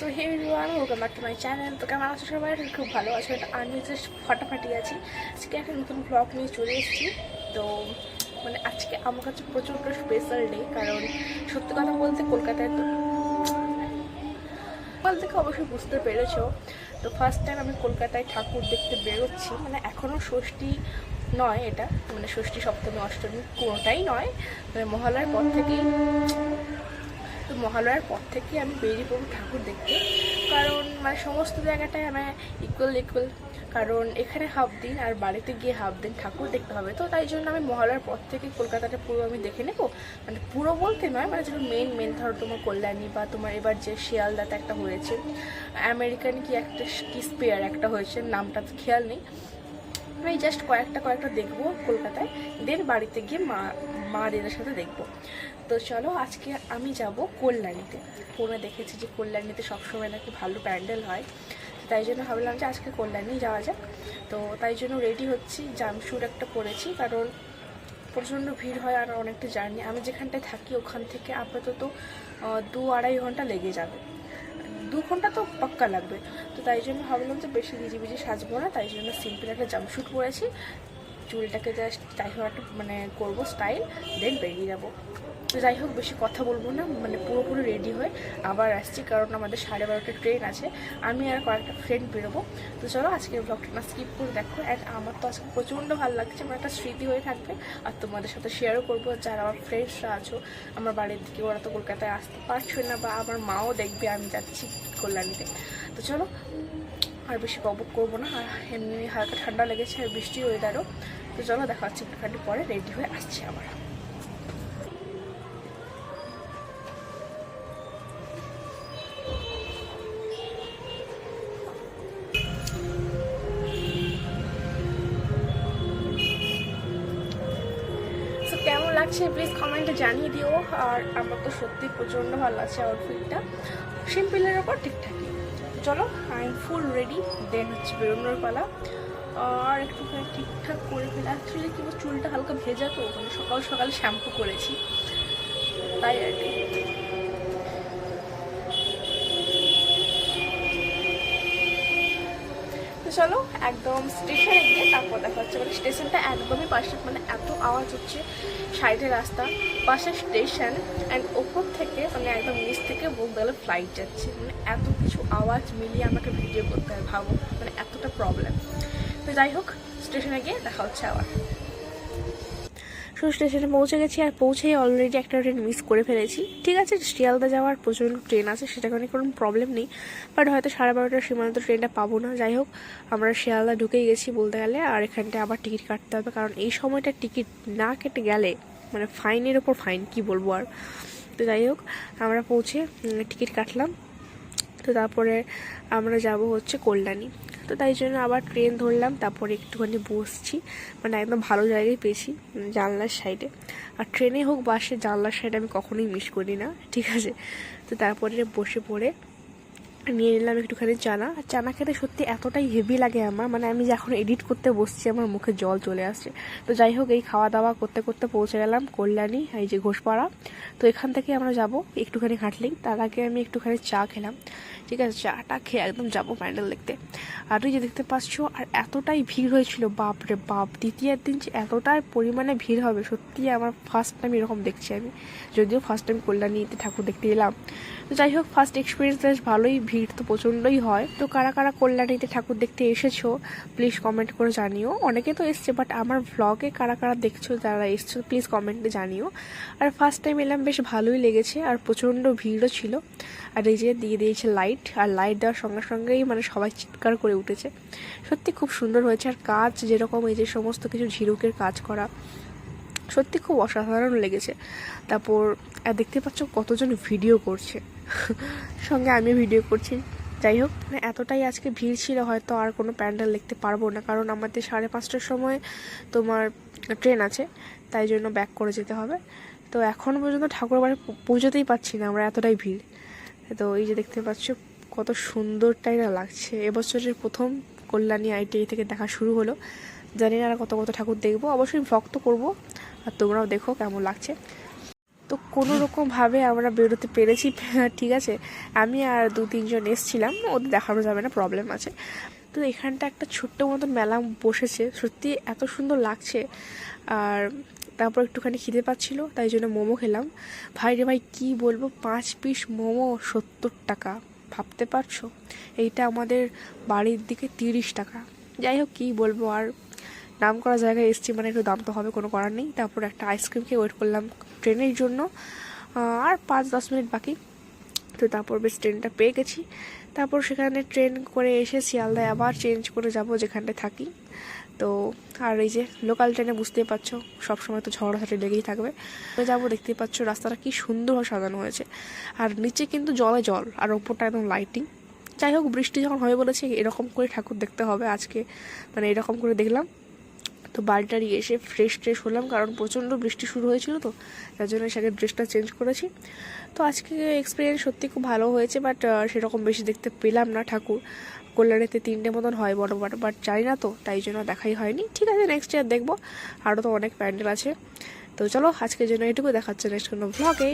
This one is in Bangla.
So hey everyone, welcome back to my channel. তো কেমন আছো সবাই? খুব ভালো আছো। আমি জাস্ট ফাটাফাটি আছি। আজকে একটা নতুন ব্লগ নিয়ে চলে এসেছি। তো মানে আজকে আমার কাছে প্রচণ্ড স্পেশাল ডে, কারণ সত্যি কথা বলতে কলকাতায় তো সকাল থেকে অবশ্যই বুঝতে পেরেছো। তো ফার্স্ট টাইম আমি কলকাতায় ঠাকুর দেখতে বেরোচ্ছি। মানে এখনও ষষ্ঠী নয়, এটা মানে ষষ্ঠী সপ্তমী অষ্টমী কোনোটাই নয়, মানে মহালয়ার পর থেকেই আমি বেরিয়ে পড়ব ঠাকুর দেখতে। কারণ মানে সমস্ত জায়গাটায় আমার ইকুয়াল, কারণ এখানে হাফ দিন আর বাড়িতে গিয়ে হাফ দিন ঠাকুর দেখতে হবে। তো তাই জন্য আমি মহালয়ার পর থেকে কলকাতাটা পুরো আমি দেখে নেবো। মানে পুরো বলতে নয়, মানে যেগুলো মেন ধরো তোমার কল্যাণী বা তোমার এবার যে শিয়ালদাতে একটা হয়েছে, আমেরিকান কি একটা কি স্পেয়ার একটা হয়েছে, নামটা তো খেয়াল নেই। আমি জাস্ট কয়েকটা দেখবো কলকাতায়, দেন বাড়িতে গিয়ে মা দিদার সাথে দেখবো। তো চলো আজকে আমি যাব কল্যাণীতে। ফোনে দেখেছি যে কল্যাণীতে সবসময় নাকি ভালো প্যান্ডেল হয়, তাই জন্য ভাবলাম যে আজকে কল্যাণী যাওয়া যাক। তো তাই জন্য রেডি হচ্ছি, জামশুট একটা পরেছি, কারণ প্রচণ্ড ভিড় হয় আর অনেকটা জার্নি। আমি যেখানটায় থাকি ওখান থেকে আপাতত 2-2.5 ঘন্টা লেগে যাবে, 2 ঘন্টা তো পাক্কা লাগবে। তো তাই জন্য ভাবলাম যে বেশি ভিজি সাজবো না, তাই জন্য সিম্পল একটা জাম্পশুট পরেছি, চুলটাকে জাস্ট যাই হোক একটা মানে করবো স্টাইল, দেন বেরিয়ে যাবো। তো যাই হোক বেশি কথা বলবো না, মানে পুরোপুরি রেডি হয়ে আবার আসছি, কারণ আমাদের 12:30 ট্রেন আছে। আমি আর কয়েকটা ফ্রেন্ড বেরোবো। তো চলো আজকের ব্লগটা না স্কিপ করে দেখো। অ্যান্ড আমার তো আজকে প্রচণ্ড ভালো লাগছে, আমার একটা স্মৃতি হয়ে থাকবে, আর তোমাদের সাথে শেয়ারও করবো। যারা আমার ফ্রেন্ডসরা আছো আমার বাড়ির দিকে, ওরা তো কলকাতায় আসতে পারছো না, বা আমার মাও দেখবে আমি যাচ্ছি কল্যাণীতে। তো চলো আর বেশি বকবক করবো না, আর এমনি হালকা ঠান্ডা লেগেছে আর বৃষ্টি ওয়েদারও। তো চলো দেখা হচ্ছে একটুখানি পরে, রেডি হয়ে আসছি আবার। সো কেমন লাগছে প্লিজ কমেন্টে জানিয়ে দিও। আর আমার তো সত্যি প্রচণ্ড ভালো লাগছে আউটফিটটা, সিম্পলের ওপর ঠিকঠাকই। চলো আই এম ফুল রেডি, দেন হচ্ছে বেরোনোর পালা। আর একটুখানি ঠিকঠাক করে ফেলে, অ্যাকচুয়ালি কি চুলটা হালকা ভেজা, তো মানে সকাল সকাল শ্যাম্পু করেছি, তাই আর কি। তো চলো একদম স্টেশনে গিয়ে তারপর দেখা হচ্ছে। মানে স্টেশনটা একদমই পাশে, মানে এত আওয়াজ হচ্ছে, সাইডে রাস্তা, পাশে স্টেশন, অ্যান্ড ওপর থেকে মানে একদম নিচ থেকে বলতে গেলে ফ্লাইট যাচ্ছে। মানে এত কিছু আওয়াজ মিলিয়ে আমাকে ভিডিও করতে হয়, ভাবো মানে এতটা প্রবলেম। তো যাই হোক স্টেশনে গিয়ে দেখা হচ্ছে আবার। স্টেশনে পৌঁছে গেছি, আর পৌঁছেই অলরেডি একটা ট্রেন মিস করে ফেলেছি। ঠিক আছে, শিয়ালদা যাওয়ার প্রচণ্ড ট্রেন আছে, সেটা কারণে কোনো প্রবলেম নেই, বাট হয়তো 12:30টার সীমান্ত ট্রেনটা পাবো না। যাই হোক আমরা শিয়ালদা ঢুকেই গেছি বলতে গেলে, আর এখানটায় আবার টিকিট কাটতে হবে, কারণ এই সময়টা টিকিট না কেটে গেলে মানে ফাইনের ওপর ফাইন, কি বলবো আর। তো যাই হোক আমরা পৌঁছে টিকিট কাটলাম। তো তারপরে আমরা যাব হচ্ছে কল্যাণী। তো তাই জন্য আবার ট্রেন ধরলাম, তারপরে একটুখানি বসছি, মানে একদম ভালো জায়গায় পেয়েছি জানলার সাইডে। আর ট্রেনে হোক বাসে, জানলার সাইডে আমি কখনোই মিস করি না, ঠিক আছে। তো তারপরে বসে পড়ে নিয়ে নিলাম একটুখানি চানা। আর চানা খেতে সত্যি এতটাই হেভি লাগে আমার, মানে আমি যখন এডিট করতে বসছি আমার মুখে জল চলে আসছে। তো যাই হোক এই খাওয়া দাওয়া করতে করতে পৌঁছে গেলাম কল্যাণী, এই যে ঘোষপাড়া। তো এখান থেকে আমরা যাব একটুখানি হাঁটলেই, তার আগে আমি একটুখানি চা খেলাম, ঠিক আছে। চাটা খেয়ে একদম যাবো প্যান্ডেল দেখতে। আর ওই যে দেখতে পাচ্ছ, আর এতটাই ভিড় হয়েছিল, বাপ রে বাপ, দ্বিতীয় দিন যে এতটাই পরিমাণে ভিড় হবে সত্যি আমার ফার্স্ট টাইম এরকম দেখছি আমি, যদিও ফার্স্ট টাইম কল্যাণীতে ঠাকুর দেখতে এলাম। তো যাই হোক ফার্স্ট এক্সপিরিয়েন্স বেশ ভালোই, ভিড় তো প্রচণ্ডই হয়। তো কারা কারা কল্যাণীতে ঠাকুর দেখতে এসেছো প্লিজ কমেন্ট করে জানিও। অনেকে তো এসছে, বাট আমার ভ্লগে কারা কারা দেখছো, যারা এসছো প্লিজ কমেন্টে জানিও। আর ফার্স্ট টাইম এলাম, বেশ ভালোই লেগেছে, আর প্রচণ্ড ভিড়ও ছিল। আর এই যে দিয়ে দিয়েছে লাইট, আর লাইট দেওয়ার সঙ্গে সঙ্গেই মানে সবাই চিৎকার করে উঠেছে। সত্যি খুব সুন্দর হয়েছে, আর কাজ যেরকম এই যে সমস্ত কিছু ঝিনুকের কাজ করা, সত্যি খুব অসাধারণ লেগেছে। তারপর দেখতে পাচ্ছ কতজন ভিডিও করছে, সঙ্গে আমি ভিডিও করছি। যাই হোক মানে এতটাই আজকে ভিড় ছিল, হয়তো আর কোনো প্যান্ডেল দেখতে পারবো না, কারণ আমাদের 5:30টার সময় তোমার ট্রেন আছে, তাই জন্য ব্যাক করে যেতে হবে। তো এখনও পর্যন্ত ঠাকুর বাড়ি পৌঁছতেই পারছি না আমরা, এতটাই ভিড়। তো এই যে দেখতে পাচ্ছ কত সুন্দরটাই না লাগছে। এবছরের প্রথম কল্যাণী ITI থেকে দেখা শুরু হলো, জানি না আর কত কত ঠাকুর দেখবো, অবশ্যই ভ্লগ তো করবো, আর তোমরাও দেখো কেমন লাগছে। তো কোনো রকমভাবে আমরা বেরোতে পেরেছি, ঠিক আছে। আমি আর 2-3 জন এসছিলাম, ওদের দেখানো যাবে না, প্রবলেম আছে। তো এখানটা একটা ছোট্ট মতন মেলা বসেছে, সত্যি এত সুন্দর লাগছে। আর তারপর একটুখানি খিদে পাচ্ছিল, তাই জন্য মোমো খেলাম। ভাই রে ভাই, কী বলবো, 5 পিস মোমো 70 টাকা, ভাবতে পারছো? এইটা আমাদের বাড়ির দিকে 30 টাকা। যাই হোক, কী বলবো আর, নাম করা জায়গায় এসছি মানে একটু দাম তো হবে, কোনো করার নেই। তারপর একটা আইসক্রিম খেয়ে ওয়েট করলাম ট্রেনের জন্য। আর 5-10 মিনিট বাকি, তো তারপর বেশ ট্রেনটা পেয়ে গেছি। তারপর সেখানে ট্রেন করে এসে শিয়ালদায় আবার চেঞ্জ করে যাব যেখানটায় থাকি। তো আর এই যে লোকাল ট্রেনে বুঝতেই পারছো, সবসময় তো ঝগড়াঝাটি লেগেই থাকবে। তো যাবো, দেখতেই পাচ্ছ রাস্তাটা কি সুন্দরভাবে সাজানো হয়েছে। আর নিচে কিন্তু জলে জল, আর ওপরটা একদম লাইটিং। যাই হোক, বৃষ্টি যখন হয়ে বলেছে এরকম করে ঠাকুর দেখতে হবে আজকে, মানে এরকম করে দেখলাম। তো বাড়িটারি এসে ফ্রেশ হলাম, কারণ প্রচণ্ড বৃষ্টি শুরু হয়েছিল, তো তার জন্য সেখানে ড্রেসটা চেঞ্জ করেছি। তো আজকে এক্সপিরিয়েন্স সত্যি খুব ভালো হয়েছে, বাট সেরকম বেশি দেখতে পেলাম না ঠাকুর। কল্যাণীতে 3টে মতন হয় বড় বড়, বাট জানি না তো, তাই জন্য দেখাই হয়নি। ঠিক আছে, নেক্সট ইয়ার দেখবো, আরও তো অনেক প্যান্ডেল আছে। তো চলো, আজকের জন্য এটুকু, দেখাচ্ছে নেক্সট কোনো ব্লগে।